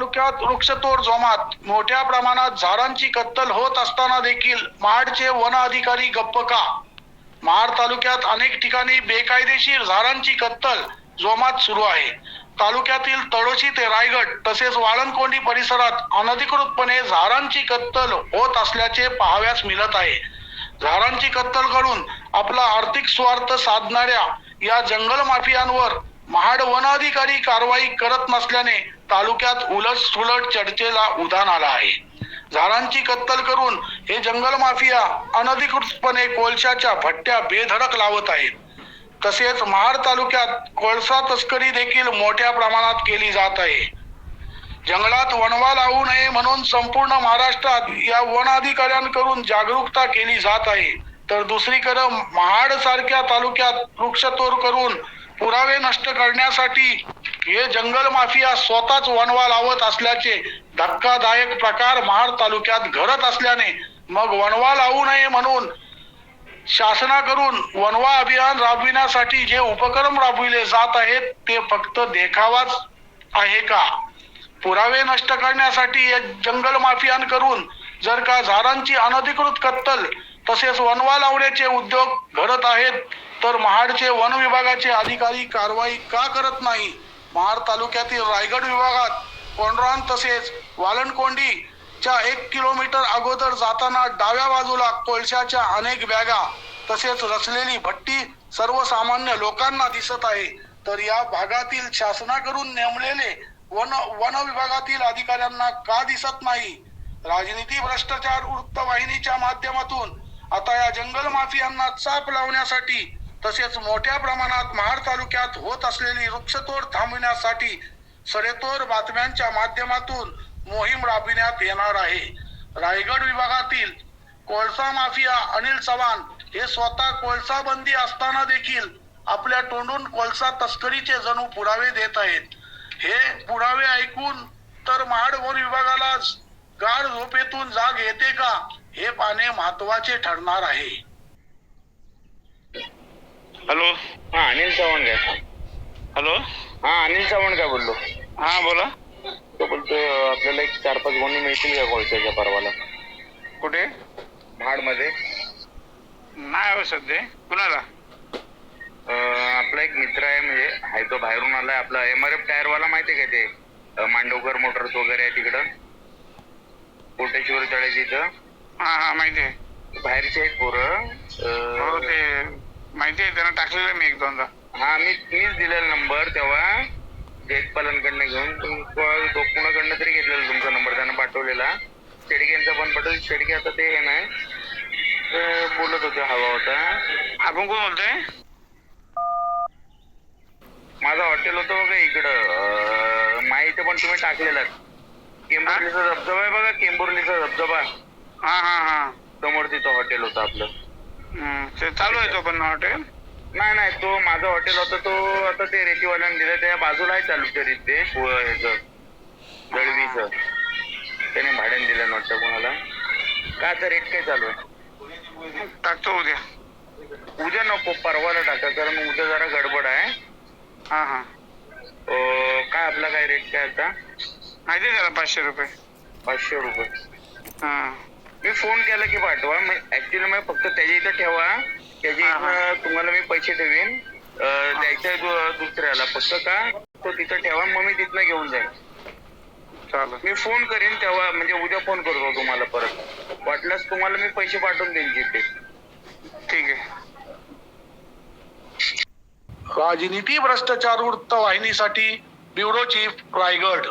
तालुक्यात वृक्षतोड जोमात, मोठ्या प्रमाणात झाडांची कत्तल होत असताना देखील महाडचे वन अधिकारी गप्प का? महाड तालुक्यात अनेक ठिकाणी बेकायदेशीर झाडांची कत्तल जोमात सुरू आहे. तालुक्यातील तळोशी ते रायगड तसेच वाळणकोंडी परिसरात अनधिकृतपणे झाडांची कत्तल होत असल्याचे पाहाव्यास मिळत आहे. झाडांची कत्तल करून आपला आर्थिक स्वार्थ साधणाऱ्या या जंगल माफियांवर महाड वन अधिकारी कारवाई करत नसल्याने तालुक्यात उलटसुलट चर्चेला उधाण आलं आहे. झाडांची कत्तल करून हे जंगल माफिया अनधिकृतपणे कोळशाच्या भट्ट्या बेधडक लावत आहेत. तसेच महाड तालुक्यात कोळसा तस्करी देखील मोठ्या प्रमाणात केली जात आहे. जंगलात वणवा लावू नये म्हणून संपूर्ण महाराष्ट्रात या वन अधिकाऱ्यांकडून जागरूकता केली जात आहे, तर दुसरीकडे महाड सारख्या तालुक्यात वृक्षतोड करून पुरावे नष्ट करण्यासाठी हे जंगल माफिया स्वतःच वणवा लावत असल्याचे धक्कादायक प्रकार महाड तालुक्यात घडत असल्याने मग वणवा लावू नये म्हणून शासनाकडून वणवा अभियान राबविण्यासाठी जे उपक्रम राबविले जात आहेत ते फक्त देखावाच आहे का? पुरावे नष्ट करण्यासाठी या जंगल माफियांकडून जर का झाडांची अनधिकृत कत्तल तसेच वणवा लावण्याचे उद्योग घडत आहेत, तर महाडचे वन विभागाचे अधिकारी कारवाई का करत नाही? महाड तालुक्यातील रायगड विभागात कोंढरान तसेच वाळणकोंडीच्या 1 किलोमीटर अगोदर जाताना डाव्या बाजूला कोळशाच्या अनेक बॅगा तसेच रचलेली भट्टी सर्वसामान्य लोकांना दिसत आहे, तर या भागातील शासनाकडून नेमलेले वन विभागातील अधिकाऱ्यांना का दिसत नाही? राजनीती भ्रष्टाचार वृत्तवाहिनीच्या माध्यमातून आता या जंगल माफियांना चाप लावण्यासाठी तसेच मोठ्या प्रमाणात महाड तालुक्यात होत असलेली वृक्षतोड थांबविण्यासाठी सडेतोड बातम्यांच्या माध्यमातून मोहीम राबविण्यात येणार आहे. रायगड विभागातील कोळसा माफिया अनिल चव्हाण हे स्वतः कोळसा बंदी असताना देखील आपल्या तोंडून कोळसा तस्करीचे जणू पुरावे देत आहेत. हे पुरावे ऐकून तर महाड वन विभागाला गाढ झोपेतून जाग येते का, हे पाहणे महत्वाचे ठरणार आहे. हॅलो, हा अनिल चव्हाण काय? हॅलो, हा अनिल चव्हाण काय बोललो? हा बोला. तो बोलतो आपल्याला एक 4-5 गोणी मिळतील का कोळशाच्या परवाला? कुठे? महाड मध्ये नाही हो सध्या. कुणाला? आपला एक मित्र आहे, म्हणजे आहे तो बाहेरून आलाय. आपला MRF टायरवाला माहितीये का ते? मांडवकर मोटर्स वगैरे आहे तिकडं कोटेश्वर तळ्याच्या इथं. हा हा माहिती आहे. बाहेरचे आहेत पोरं. हो ते माहिती आहे, त्यांना टाकलेलं मी 1-2दा. हा मीच दिलेला नंबर तेव्हा जयपालांकडनं घेऊन. कोणाकडनं तरी घेतलेला तुमचा नंबर, त्यांना पाठवलेला. शेडकेंचा पण पाठवला. शेडके आता ते नाही बोलत होते, हवा होता. आपण कोण बोलतोय? माझं हॉटेल होतं बघा इकडं माहिती, पण तुम्ही टाकलेला. केंबुर्लीचा धबधबा आहे बघा, केंबुर्लीचा धबधबा. हा हा हा समोर तिथं हॉटेल होतं आपलं. ते चालू आहे तो पण हॉटेल? नाही, तो माझं हॉटेल होतं. तो आता ते रेतीवाल्याने दिलं. त्या बाजूला आहे चालू तरी ते ह्याचं दळवीचं. त्याने भाड्याने दिलं वाटतं कोणाला. काय आता रेट काय चालू आहे? टाकतो उद्या. उद्या नको, परवाला टाका, कारण उद्या जरा गडबड आहे. हा हा काय आपला काय रेट काय आता? माहिती आहे त्याला 500 रुपये. 500 रुपये. हा मी फोन केला की पाठवा. ऍक्च्युली मग फक्त त्याच्या इथं ठेवा. त्याच्या इथं तुम्हाला मी पैसे ठेवीन. द्यायचं दुसऱ्याला फक्त का तो तिथं ठेवा, मग मी तिथनं घेऊन जाईन. चालेल. मी फोन करीन तेव्हा, म्हणजे उद्या फोन करतो तुम्हाला परत. वाटल्यास तुम्हाला मी पैसे पाठवून देईन जिथे. ठीक आहे. राजनीती भ्रष्टाचार वृत्तवाहिनीसाठी ब्युरो चीफ, रायगड.